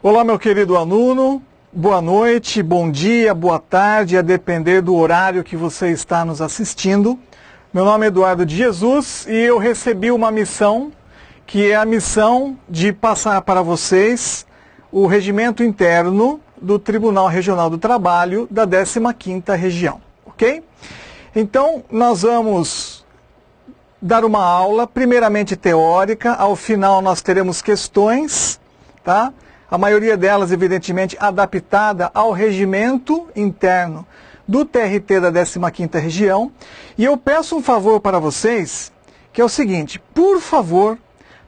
Olá, meu querido aluno, boa noite, bom dia, boa tarde, a depender do horário que você está nos assistindo. Meu nome é Eduardo de Jesus e eu recebi uma missão, que é a missão de passar para vocês o regimento interno do Tribunal Regional do Trabalho da 15ª Região, ok? Então, nós vamos dar uma aula, primeiramente teórica, ao final nós teremos questões, tá? A maioria delas, evidentemente, adaptada ao regimento interno do TRT da 15ª Região. E eu peço um favor para vocês, que é o seguinte: por favor,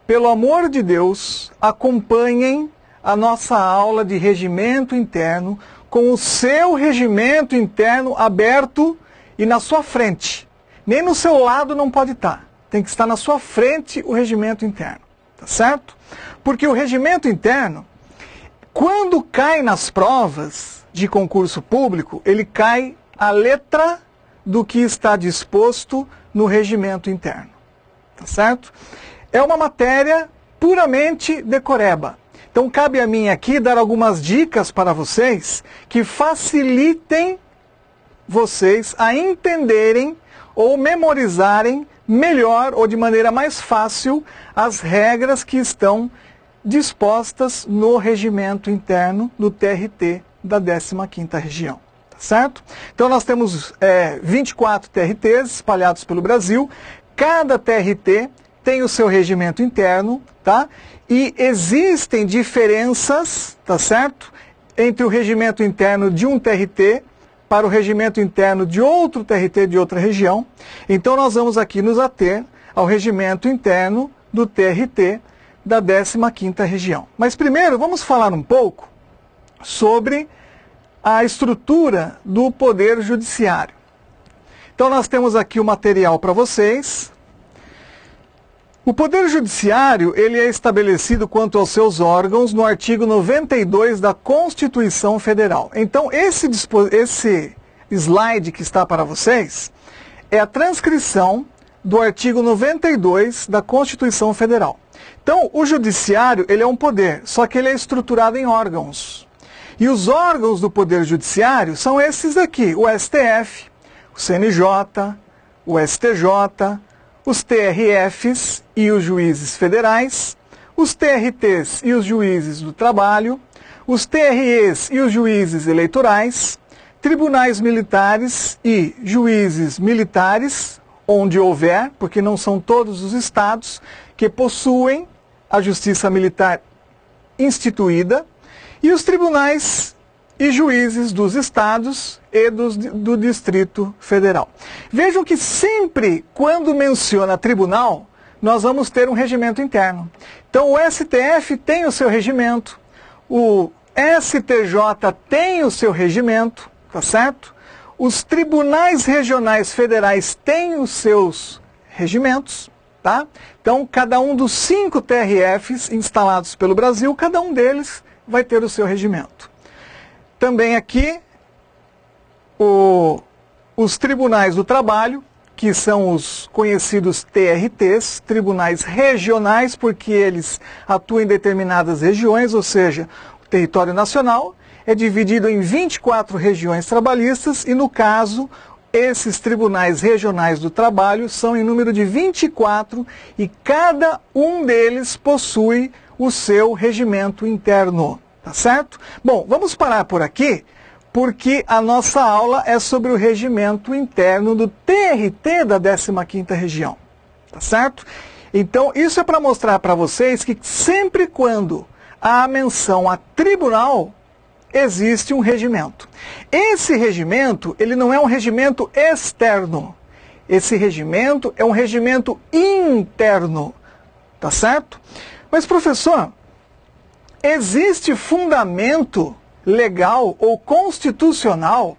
pelo amor de Deus, acompanhem a nossa aula de regimento interno com o seu regimento interno aberto e na sua frente. Nem no seu lado não pode estar. Tem que estar na sua frente o regimento interno. Tá certo? Porque o regimento interno, quando cai nas provas de concurso público, ele cai à letra do que está disposto no regimento interno. Tá certo? É uma matéria puramente decoreba. Então cabe a mim aqui dar algumas dicas para vocês que facilitem vocês a entenderem ou memorizarem melhor ou de maneira mais fácil as regras que estão dispostas no regimento interno do TRT da 15ª Região, tá certo? Então nós temos 24 TRTs espalhados pelo Brasil. Cada TRT tem o seu regimento interno, tá? E existem diferenças, tá certo? Entre o regimento interno de um TRT para o regimento interno de outro TRT de outra região. Então nós vamos aqui nos ater ao regimento interno do TRT da 15ª Região. Mas primeiro vamos falar um pouco sobre a estrutura do Poder Judiciário. Então nós temos aqui o material para vocês. O Poder Judiciário, ele é estabelecido quanto aos seus órgãos no artigo 92 da Constituição Federal. Então esse slide que está para vocês é a transcrição do artigo 92 da Constituição Federal. Então, o judiciário, ele é um poder, só que ele é estruturado em órgãos. E os órgãos do Poder Judiciário são esses aqui: o STF, o CNJ, o STJ, os TRFs e os juízes federais, os TRTs e os juízes do trabalho, os TREs e os juízes eleitorais, tribunais militares e juízes militares, onde houver, porque não são todos os estados que possuem a justiça militar instituída, e os tribunais e juízes dos estados e do Distrito Federal. Vejam que sempre quando menciona tribunal, nós vamos ter um regimento interno. Então o STF tem o seu regimento, o STJ tem o seu regimento, tá certo? Os tribunais regionais federais têm os seus regimentos, tá? Então, cada um dos 5 TRFs instalados pelo Brasil, cada um deles vai ter o seu regimento. Também aqui, os tribunais do trabalho, que são os conhecidos TRTs, tribunais regionais, porque eles atuam em determinadas regiões, ou seja, o território nacional é dividido em 24 regiões trabalhistas e, no caso, esses tribunais regionais do trabalho são em número de 24 e cada um deles possui o seu regimento interno, tá certo? Bom, vamos parar por aqui, porque a nossa aula é sobre o regimento interno do TRT da 15ª Região, tá certo? Então, isso é para mostrar para vocês que sempre quando há menção a tribunal, existe um regimento. Esse regimento, ele não é um regimento externo. Esse regimento é um regimento interno. Tá certo? Mas, professor, existe fundamento legal ou constitucional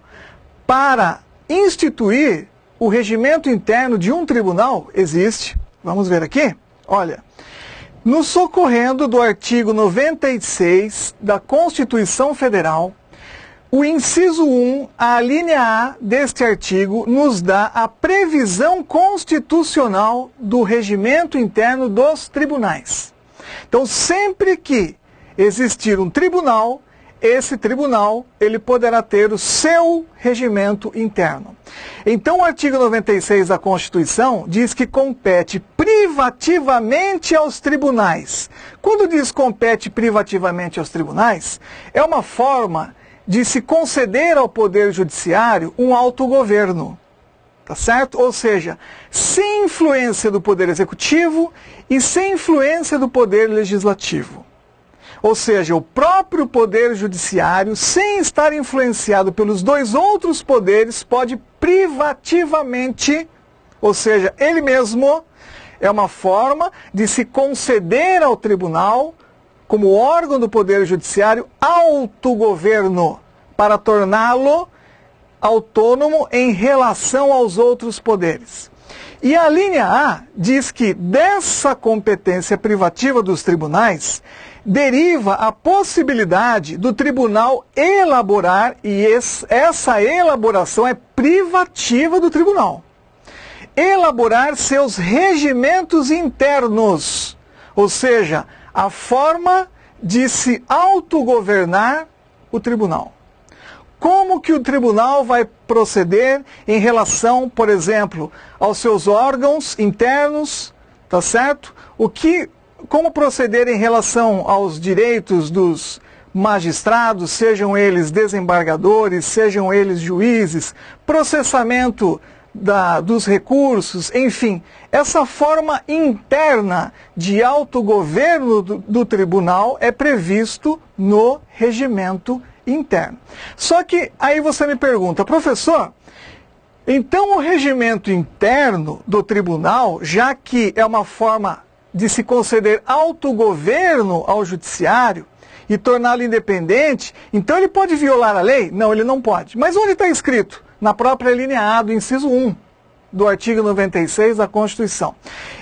para instituir o regimento interno de um tribunal? Existe. Vamos ver aqui? Olha, no socorrendo do artigo 96 da Constituição Federal, o inciso 1, a linha A deste artigo, nos dá a previsão constitucional do regimento interno dos tribunais. Então, sempre que existir um tribunal, esse tribunal ele poderá ter o seu regimento interno. Então o artigo 96 da Constituição diz que compete privativamente aos tribunais. Quando diz compete privativamente aos tribunais, é uma forma de se conceder ao Poder Judiciário um autogoverno. Tá certo? Ou seja, sem influência do Poder Executivo e sem influência do Poder Legislativo. Ou seja, o próprio Poder Judiciário, sem estar influenciado pelos dois outros poderes, pode privativamente, ou seja, ele mesmo, é uma forma de se conceder ao tribunal, como órgão do Poder Judiciário, autogoverno, para torná-lo autônomo em relação aos outros poderes. E a linha A diz que dessa competência privativa dos tribunais deriva a possibilidade do tribunal elaborar, e essa elaboração é privativa do tribunal, elaborar seus regimentos internos, ou seja, a forma de se autogovernar o tribunal. Como que o tribunal vai proceder em relação, por exemplo, aos seus órgãos internos, tá certo? Como proceder em relação aos direitos dos magistrados, sejam eles desembargadores, sejam eles juízes, processamento dos recursos, enfim, essa forma interna de autogoverno do tribunal é previsto no regimento interno. Só que aí você me pergunta, professor, então o regimento interno do tribunal, já que é uma forma de se conceder autogoverno ao judiciário e torná-lo independente, então ele pode violar a lei? Não, ele não pode. Mas onde está escrito? Na própria linha A do inciso 1 do artigo 96 da Constituição.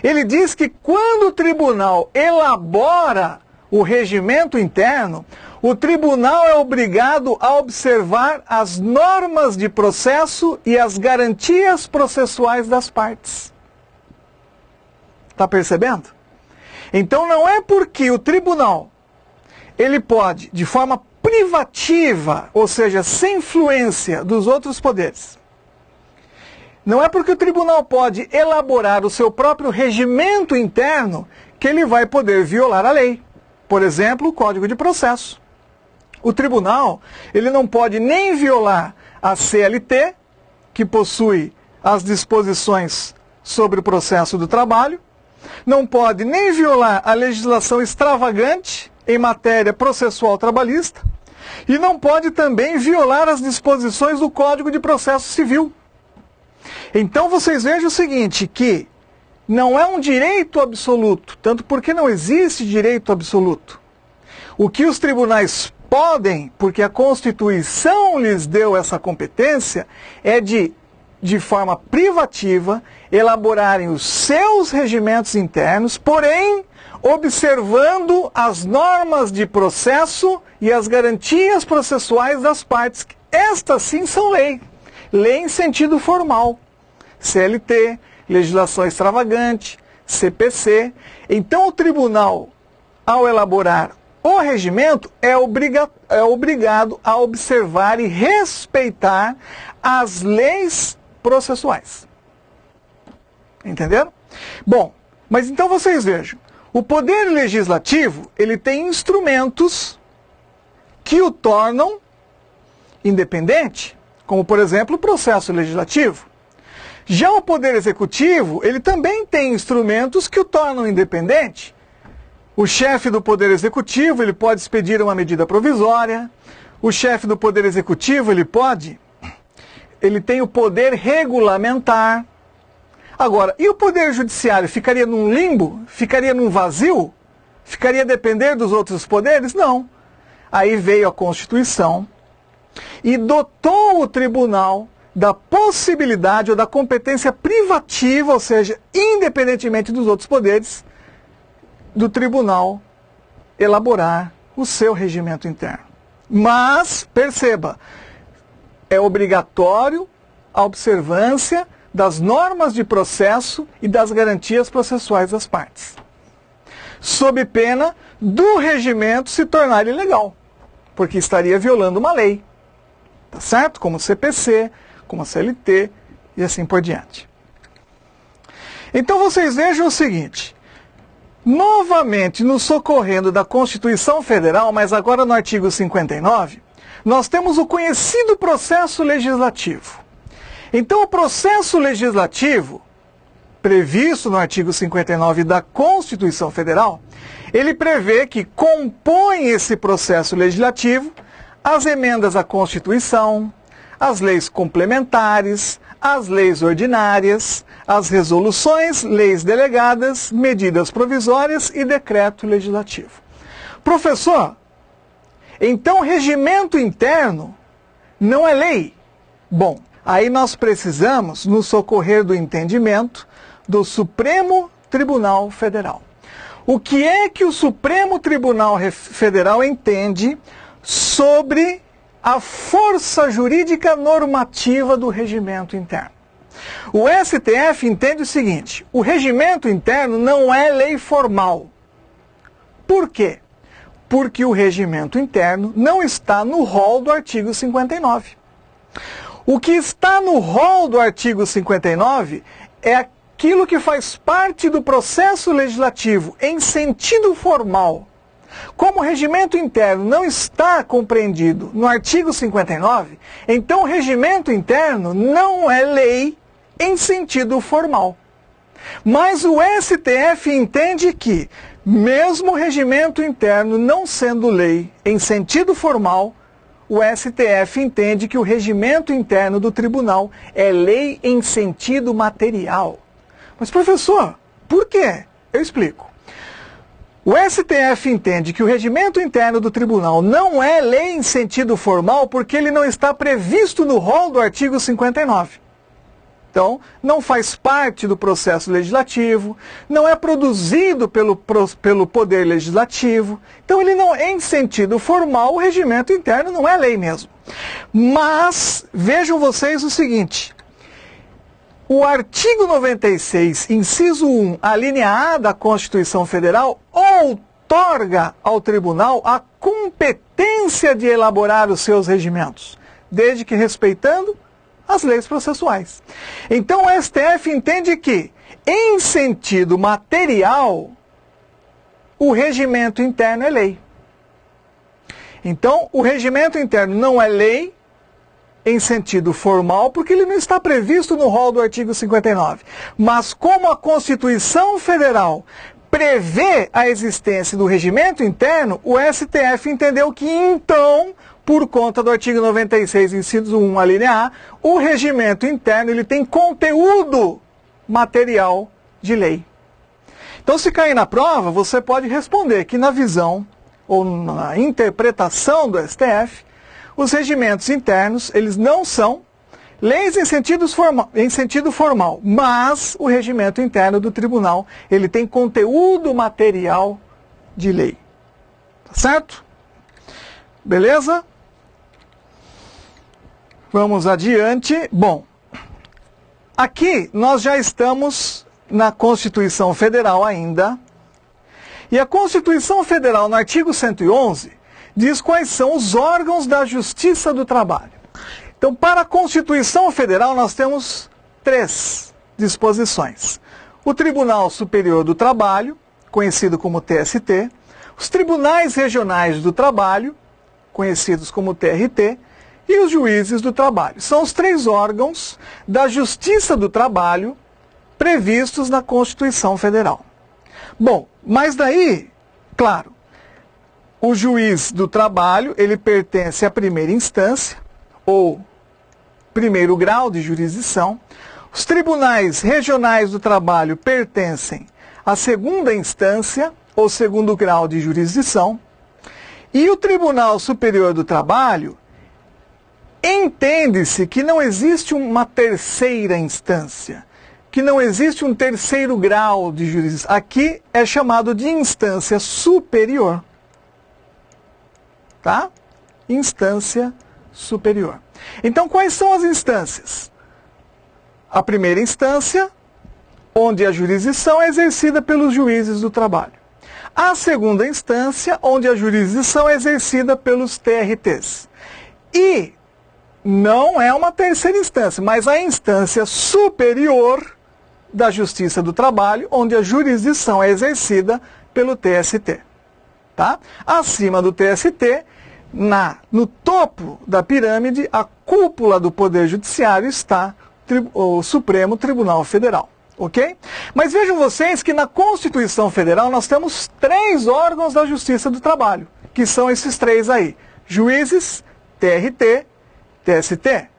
Ele diz que quando o tribunal elabora o regimento interno, o tribunal é obrigado a observar as normas de processo e as garantias processuais das partes. Está percebendo? Então não é porque o tribunal ele pode, de forma privativa, ou seja, sem influência dos outros poderes, não é porque o tribunal pode elaborar o seu próprio regimento interno que ele vai poder violar a lei. Por exemplo, o Código de Processo. O tribunal ele não pode nem violar a CLT, que possui as disposições sobre o processo do trabalho, não pode nem violar a legislação extravagante em matéria processual trabalhista e não pode também violar as disposições do Código de Processo Civil. Então vocês vejam o seguinte, que não é um direito absoluto, tanto porque não existe direito absoluto. O que os tribunais podem, porque a Constituição lhes deu essa competência, é de forma privativa, elaborarem os seus regimentos internos, porém, observando as normas de processo e as garantias processuais das partes. Estas sim são lei. Lei em sentido formal. CLT, legislação extravagante, CPC. Então o tribunal, ao elaborar o regimento, é obrigado a observar e respeitar as leis processuais. Entenderam? Bom, mas então vocês vejam, o Poder Legislativo, ele tem instrumentos que o tornam independente, como por exemplo o processo legislativo. Já o Poder Executivo, ele também tem instrumentos que o tornam independente. O chefe do Poder Executivo, ele pode expedir uma medida provisória. O chefe do Poder Executivo, ele tem o poder regulamentar. Agora, e o Poder Judiciário ficaria num limbo? Ficaria num vazio? Ficaria a depender dos outros poderes? Não. Aí veio a Constituição e dotou o tribunal da possibilidade ou da competência privativa, ou seja, independentemente dos outros poderes, do tribunal elaborar o seu regimento interno. Mas, perceba, é obrigatório a observância das normas de processo e das garantias processuais das partes, sob pena do regimento se tornar ilegal, porque estaria violando uma lei, tá certo? Como o CPC, como a CLT e assim por diante. Então vocês vejam o seguinte, novamente nos socorrendo da Constituição Federal, mas agora no artigo 59, nós temos o conhecido processo legislativo. Então o processo legislativo, previsto no artigo 59 da Constituição Federal, ele prevê que compõe esse processo legislativo as emendas à Constituição, as leis complementares, as leis ordinárias, as resoluções, leis delegadas, medidas provisórias e decreto legislativo. Professor, então regimento interno não é lei? Bom, aí nós precisamos nos socorrer do entendimento do Supremo Tribunal Federal. O que é que o Supremo Tribunal Federal entende sobre a força jurídica normativa do regimento interno? O STF entende o seguinte: o regimento interno não é lei formal. Por quê? Porque o regimento interno não está no rol do artigo 59. O que está no rol do artigo 59 é aquilo que faz parte do processo legislativo em sentido formal. Como o regimento interno não está compreendido no artigo 59, então o regimento interno não é lei em sentido formal. Mas o STF entende que, mesmo o regimento interno não sendo lei em sentido formal, o STF entende que o regimento interno do tribunal é lei em sentido material. Mas, professor, por quê? Eu explico. O STF entende que o regimento interno do tribunal não é lei em sentido formal porque ele não está previsto no rol do artigo 59. Então, não faz parte do processo legislativo, não é produzido pelo Poder Legislativo. Então, ele não, em sentido formal, o regimento interno não é lei mesmo. Mas, vejam vocês o seguinte: o artigo 96, inciso 1, a linha A da Constituição Federal, outorga ao tribunal a competência de elaborar os seus regimentos, desde que respeitando as leis processuais. Então o STF entende que, em sentido material, o regimento interno é lei. Então, o regimento interno não é lei em sentido formal, porque ele não está previsto no rol do artigo 59. Mas como a Constituição Federal prevê a existência do regimento interno, o STF entendeu que, então, por conta do artigo 96, inciso 1, a linha A, o regimento interno ele tem conteúdo material de lei. Então, se cair na prova, você pode responder que na visão ou na interpretação do STF, os regimentos internos, eles não são leis em sentido formal, mas o regimento interno do tribunal, ele tem conteúdo material de lei. Tá certo? Beleza? Vamos adiante. Bom, aqui nós já estamos na Constituição Federal ainda. E a Constituição Federal, no artigo 111, diz quais são os órgãos da Justiça do Trabalho. Então, para a Constituição Federal, nós temos 3 disposições. O Tribunal Superior do Trabalho, conhecido como TST, os Tribunais Regionais do Trabalho, conhecidos como TRT, e os Juízes do Trabalho. São os 3 órgãos da Justiça do Trabalho previstos na Constituição Federal. Bom, mas daí, claro, o juiz do trabalho, ele pertence à primeira instância, ou primeiro grau de jurisdição. Os tribunais regionais do trabalho pertencem à segunda instância, ou segundo grau de jurisdição. E o Tribunal Superior do Trabalho, entende-se que não existe uma terceira instância, que não existe um terceiro grau de jurisdição. Aqui é chamado de instância superior. Tá? Instância superior. Então, quais são as instâncias? A primeira instância, onde a jurisdição é exercida pelos juízes do trabalho. A segunda instância, onde a jurisdição é exercida pelos TRTs. E não é uma terceira instância, mas a instância superior da Justiça do Trabalho, onde a jurisdição é exercida pelo TST. Tá? Acima do TST, no topo da pirâmide, a cúpula do Poder Judiciário está o Supremo Tribunal Federal. Ok? Mas vejam vocês que na Constituição Federal nós temos 3 órgãos da Justiça do Trabalho, que são esses 3 aí: juízes, TRT, TST.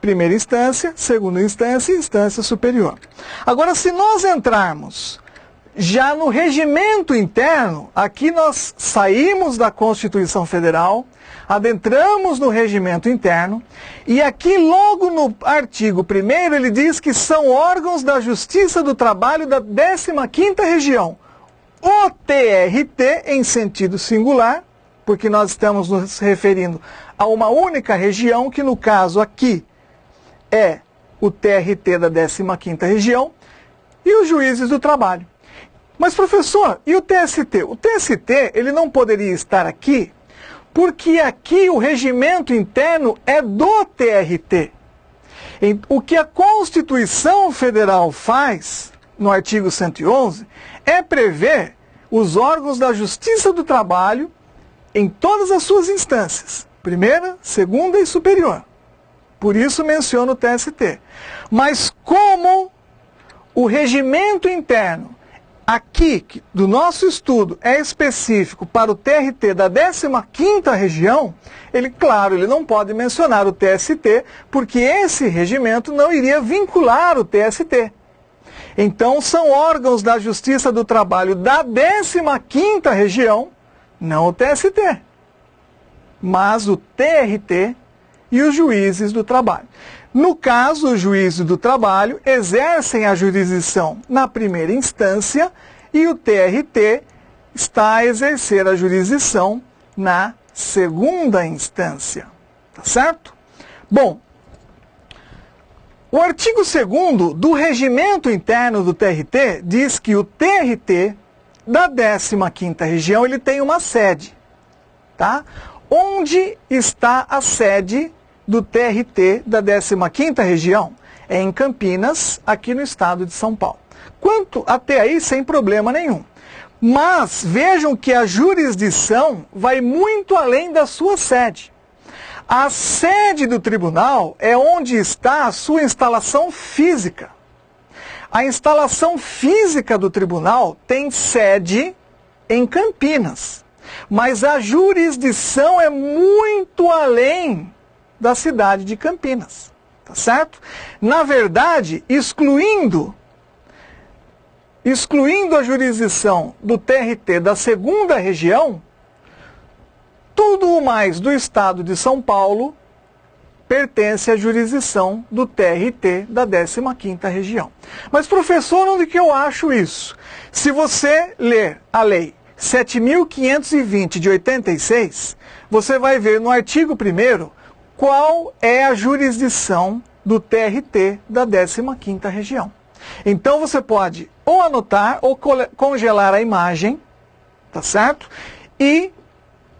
Primeira instância, segunda instância e instância superior. Agora, se nós entrarmos já no regimento interno, aqui nós saímos da Constituição Federal, adentramos no regimento interno, e aqui logo no artigo 1º ele diz que são órgãos da Justiça do Trabalho da 15ª Região. O TRT em sentido singular, porque nós estamos nos referindo a uma única região, que no caso aqui é o TRT da 15ª Região, e os juízes do trabalho. Mas, professor, e o TST? O TST, ele não poderia estar aqui, porque aqui o regimento interno é do TRT. O que a Constituição Federal faz, no artigo 111, é prever os órgãos da Justiça do Trabalho em todas as suas instâncias, primeira, segunda e superior. Por isso menciono o TST. Mas como o regimento interno aqui, do nosso estudo, é específico para o TRT da 15ª Região, claro, ele não pode mencionar o TST, porque esse regimento não iria vincular o TST. Então, são órgãos da Justiça do Trabalho da 15ª Região, não o TST, mas o TRT e os juízes do trabalho. No caso, os juízes do trabalho exercem a jurisdição na primeira instância e o TRT está a exercer a jurisdição na segunda instância. Tá certo? Bom, o artigo 2º do regimento interno do TRT diz que o TRT da 15ª Região ele tem uma sede. Tá? Onde está a sede do TRT da 15ª Região? É em Campinas, aqui no estado de São Paulo. Quanto até aí, sem problema nenhum. Mas vejam que a jurisdição vai muito além da sua sede. A sede do tribunal é onde está a sua instalação física. A instalação física do tribunal tem sede em Campinas. Mas a jurisdição é muito além da cidade de Campinas, tá certo? Na verdade, excluindo a jurisdição do TRT da 2ª Região, tudo o mais do estado de São Paulo pertence à jurisdição do TRT da 15ª Região. Mas, professor, onde que eu acho isso? Se você ler a lei 7.520 de 86, você vai ver no artigo 1º qual é a jurisdição do TRT da 15ª Região. Então você pode ou anotar ou congelar a imagem, tá certo? E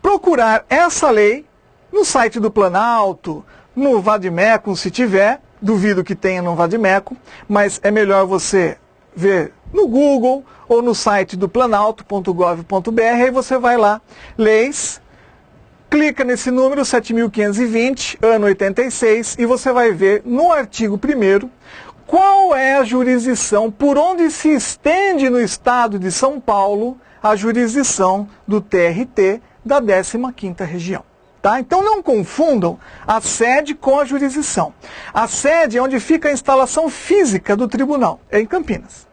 procurar essa lei no site do Planalto, no Vadimeco, se tiver, duvido que tenha no Vadimeco, mas é melhor você ver no Google ou no site do planalto.gov.br, aí você vai lá, leis, clica nesse número 7.520, ano 86, e você vai ver no artigo 1º qual é a jurisdição, por onde se estende no estado de São Paulo a jurisdição do TRT da 15ª Região. Tá? Então não confundam a sede com a jurisdição. A sede é onde fica a instalação física do tribunal, é em Campinas.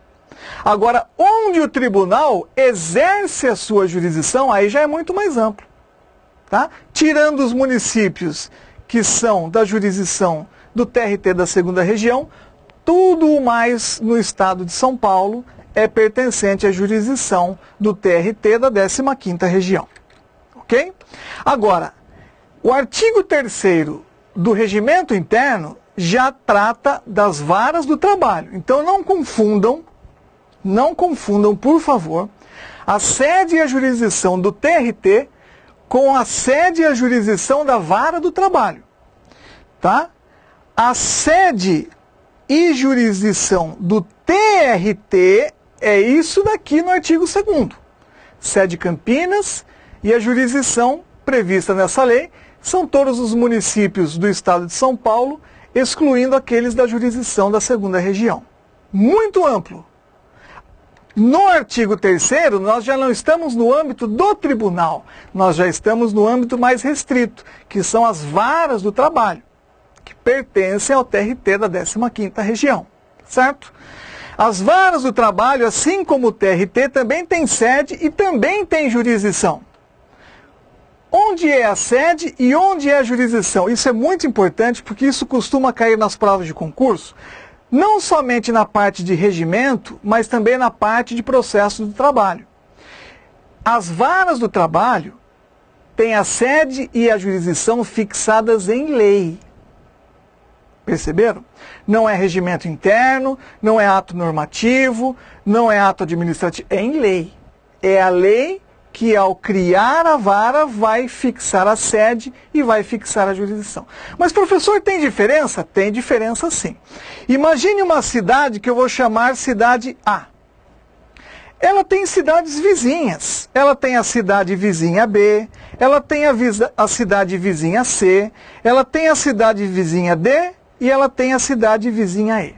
Agora, onde o tribunal exerce a sua jurisdição, aí já é muito mais amplo. Tá? Tirando os municípios que são da jurisdição do TRT da 2ª Região, tudo o mais no estado de São Paulo é pertencente à jurisdição do TRT da 15ª Região. Ok? Agora, o artigo 3º do regimento interno já trata das varas do trabalho. Então não confundam não confundam, por favor, a sede e a jurisdição do TRT com a sede e a jurisdição da vara do trabalho. Tá? A sede e jurisdição do TRT é isso daqui no artigo 2º. Sede Campinas e a jurisdição prevista nessa lei são todos os municípios do estado de São Paulo, excluindo aqueles da jurisdição da 2ª região. Muito amplo. No artigo 3º, nós já não estamos no âmbito do tribunal, nós já estamos no âmbito mais restrito, que são as varas do trabalho, que pertencem ao TRT da 15ª região, certo? As varas do trabalho, assim como o TRT, também tem sede e também tem jurisdição. Onde é a sede e onde é a jurisdição? Isso é muito importante porque isso costuma cair nas provas de concurso, não somente na parte de regimento, mas também na parte de processo do trabalho. As varas do trabalho têm a sede e a jurisdição fixadas em lei. Perceberam? Não é regimento interno, não é ato normativo, não é ato administrativo, é em lei. É a lei que ao criar a vara vai fixar a sede e vai fixar a jurisdição. Mas professor, tem diferença? Tem diferença sim. Imagine uma cidade que eu vou chamar cidade A. Ela tem cidades vizinhas. Ela tem a cidade vizinha B, ela tem a cidade vizinha C, ela tem a cidade vizinha D e ela tem a cidade vizinha E.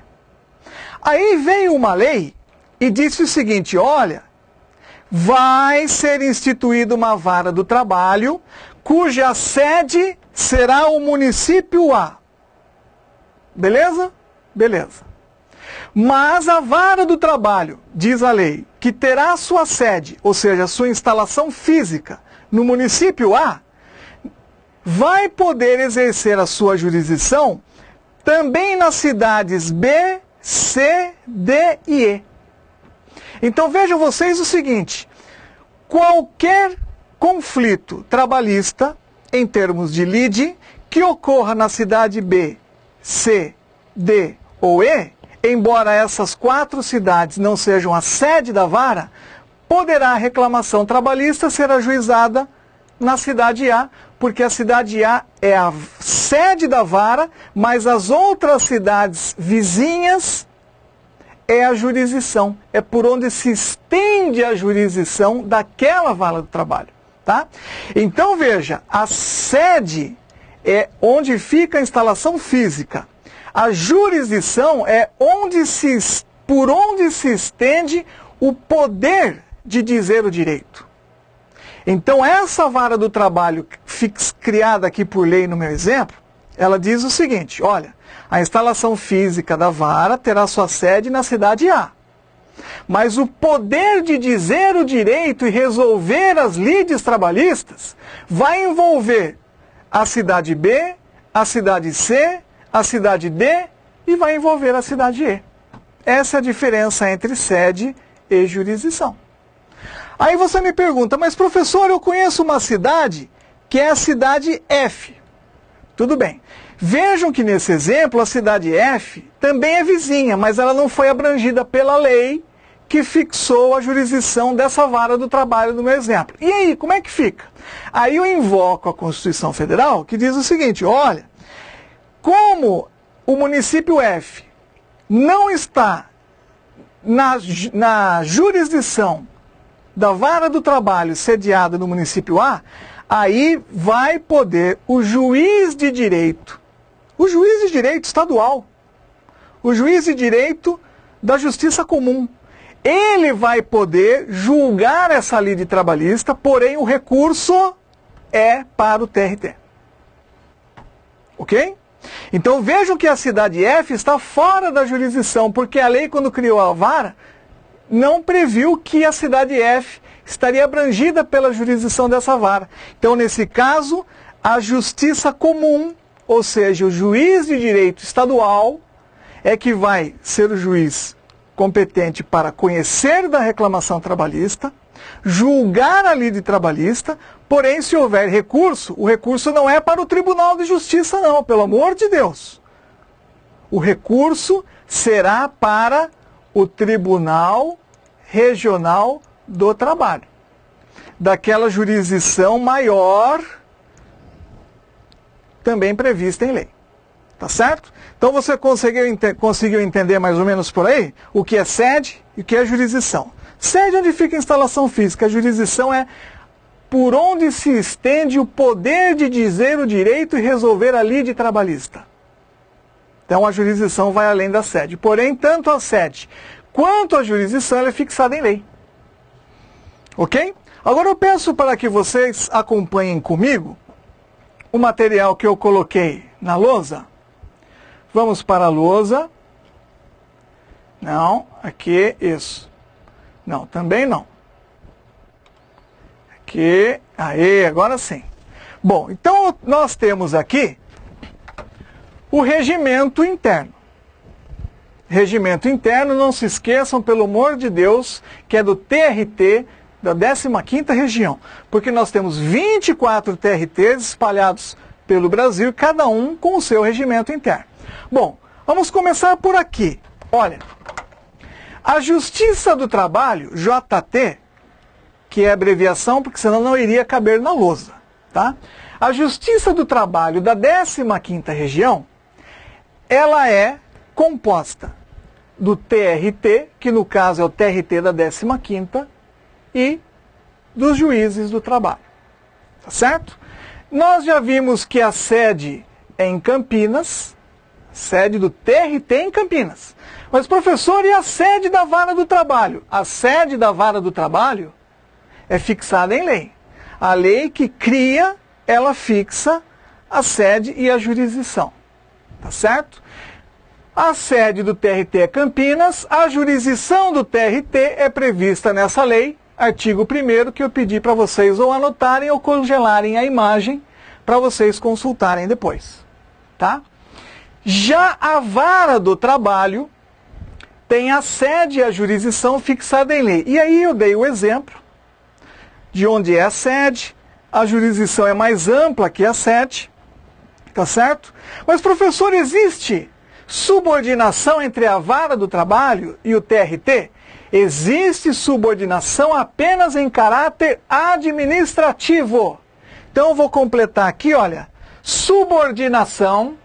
Aí veio uma lei e disse o seguinte, olha, vai ser instituída uma vara do trabalho, cuja sede será o município A. Beleza? Beleza. Mas a vara do trabalho, diz a lei, que terá sua sede, ou seja, sua instalação física, no município A, vai poder exercer a sua jurisdição também nas cidades B, C, D e E. Então vejam vocês o seguinte, qualquer conflito trabalhista, em termos de lide, que ocorra na cidade B, C, D ou E, embora essas 4 cidades não sejam a sede da vara, poderá a reclamação trabalhista ser ajuizada na cidade A, porque a cidade A é a sede da vara, mas as outras cidades vizinhas é a jurisdição, é por onde se estende a jurisdição daquela vara do trabalho, tá? Então veja, a sede é onde fica a instalação física. A jurisdição é por onde se estende o poder de dizer o direito. Então essa vara do trabalho criada aqui por lei no meu exemplo, ela diz o seguinte, olha, a instalação física da vara terá sua sede na cidade A. Mas o poder de dizer o direito e resolver as lides trabalhistas vai envolver a cidade B, a cidade C, a cidade D e vai envolver a cidade E. Essa é a diferença entre sede e jurisdição. Aí você me pergunta, mas professor, eu conheço uma cidade que é a cidade F. Tudo bem. Vejam que nesse exemplo a cidade F também é vizinha, mas ela não foi abrangida pela lei que fixou a jurisdição dessa vara do trabalho no meu exemplo. E aí, como é que fica? Aí eu invoco a Constituição Federal que diz o seguinte, olha, como o município F não está na jurisdição da vara do trabalho sediada no município A, aí vai poder o juiz de direito estadual, o juiz de direito da Justiça Comum, ele vai poder julgar essa lide trabalhista, porém o recurso é para o TRT. Ok? Então vejam que a cidade F está fora da jurisdição, porque a lei, quando criou a vara, não previu que a cidade F estaria abrangida pela jurisdição dessa vara. Então, nesse caso, a Justiça Comum, ou seja, o juiz de direito estadual, é que vai ser o juiz competente para conhecer da reclamação trabalhista, julgar a lide trabalhista, porém, se houver recurso, o recurso não é para o Tribunal de Justiça, não, pelo amor de Deus. O recurso será para o Tribunal Regional do Trabalho, daquela jurisdição maior também prevista em lei. Tá certo? Então você conseguiu entender mais ou menos por aí o que é sede e o que é jurisdição. Sede é onde fica a instalação física, a jurisdição é por onde se estende o poder de dizer o direito e resolver a lide trabalhista. Então a jurisdição vai além da sede. Porém, tanto a sede quanto a jurisdição ela é fixada em lei. Ok? Agora eu peço para que vocês acompanhem comigo o material que eu coloquei na lousa. Vamos para a lousa. Não, aqui, isso. Não, também não. Aqui, aí, agora sim. Bom, então nós temos aqui o regimento interno. Regimento interno, não se esqueçam, pelo amor de Deus, que é do TRT da 15ª região. Porque nós temos 24 TRTs espalhados pelo Brasil, cada um com o seu regimento interno. Bom, vamos começar por aqui. Olha, a Justiça do Trabalho, JT, que é a abreviação, porque senão não iria caber na lousa, tá? A Justiça do Trabalho da 15ª região, ela é composta do TRT, que no caso é o TRT da 15ª, e dos juízes do trabalho. Tá certo? Nós já vimos que a sede é em Campinas, sede do TRT em Campinas. Mas, professor, e a sede da Vara do Trabalho? A sede da Vara do Trabalho é fixada em lei. A lei que cria, ela fixa a sede e a jurisdição. Tá certo? A sede do TRT é Campinas, a jurisdição do TRT é prevista nessa lei, artigo 1º, que eu pedi para vocês ou anotarem ou congelarem a imagem para vocês consultarem depois. Tá? Já a Vara do Trabalho tem a sede e a jurisdição fixada em lei. E aí eu dei o exemplo de onde é a sede, a jurisdição é mais ampla que a sede, tá certo? Mas, professor, existe subordinação entre a Vara do Trabalho e o TRT? Existe subordinação apenas em caráter administrativo. Então eu vou completar aqui, olha, subordinação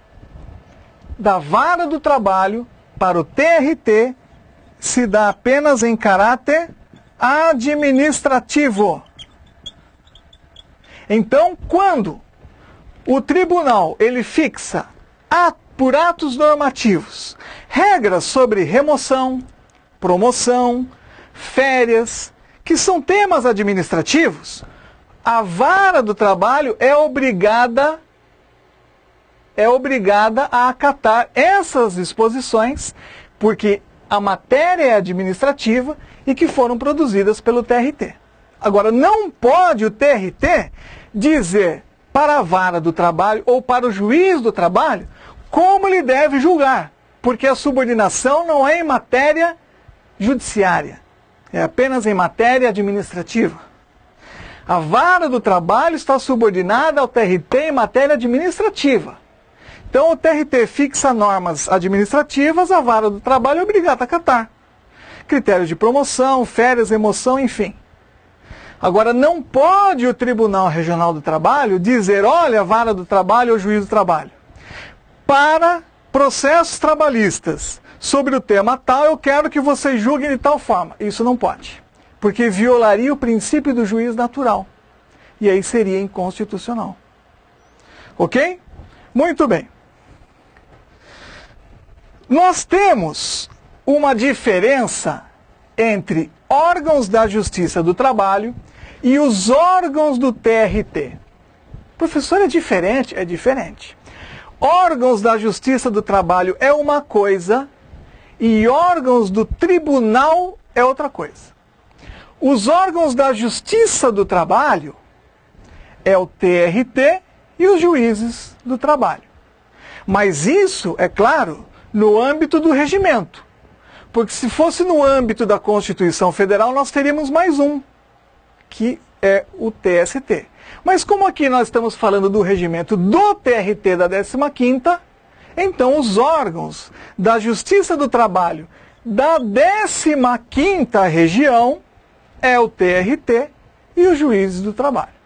da Vara do Trabalho para o TRT se dá apenas em caráter administrativo. Então, quando o tribunal ele fixa por atos normativos regras sobre remoção, promoção, férias, que são temas administrativos, a Vara do Trabalho é obrigada a acatar essas disposições, porque a matéria é administrativa e que foram produzidas pelo TRT. Agora, não pode o TRT dizer para a Vara do Trabalho ou para o juiz do trabalho como ele deve julgar, porque a subordinação não é em matéria judiciária, é apenas em matéria administrativa. A Vara do Trabalho está subordinada ao TRT em matéria administrativa. Então o TRT fixa normas administrativas, a Vara do Trabalho é obrigada a acatar. Critérios de promoção, férias, remoção, enfim. Agora, não pode o Tribunal Regional do Trabalho dizer, olha, Vara do Trabalho ou Juiz do Trabalho, para processos trabalhistas sobre o tema tal, eu quero que vocês julguem de tal forma. Isso não pode, porque violaria o princípio do juiz natural. E aí seria inconstitucional. Ok? Muito bem. Nós temos uma diferença entre órgãos da Justiça do Trabalho e os órgãos do TRT. Professor, é diferente? É diferente. Órgãos da Justiça do Trabalho é uma coisa e órgãos do Tribunal é outra coisa. Os órgãos da Justiça do Trabalho é o TRT e os juízes do trabalho. Mas isso, é claro, no âmbito do regimento. Porque se fosse no âmbito da Constituição Federal, nós teríamos mais um, que é o TST. Mas como aqui nós estamos falando do regimento do TRT da 15ª, então os órgãos da Justiça do Trabalho da 15ª região é o TRT e os juízes do trabalho.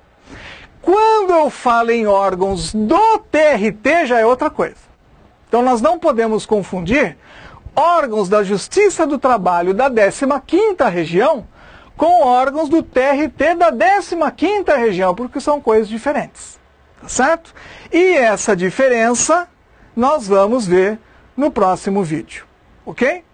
Quando eu falo em órgãos do TRT, já é outra coisa. Então nós não podemos confundir órgãos da Justiça do Trabalho da 15ª região com órgãos do TRT da 15ª região, porque são coisas diferentes. Tá certo? E essa diferença nós vamos ver no próximo vídeo. Ok?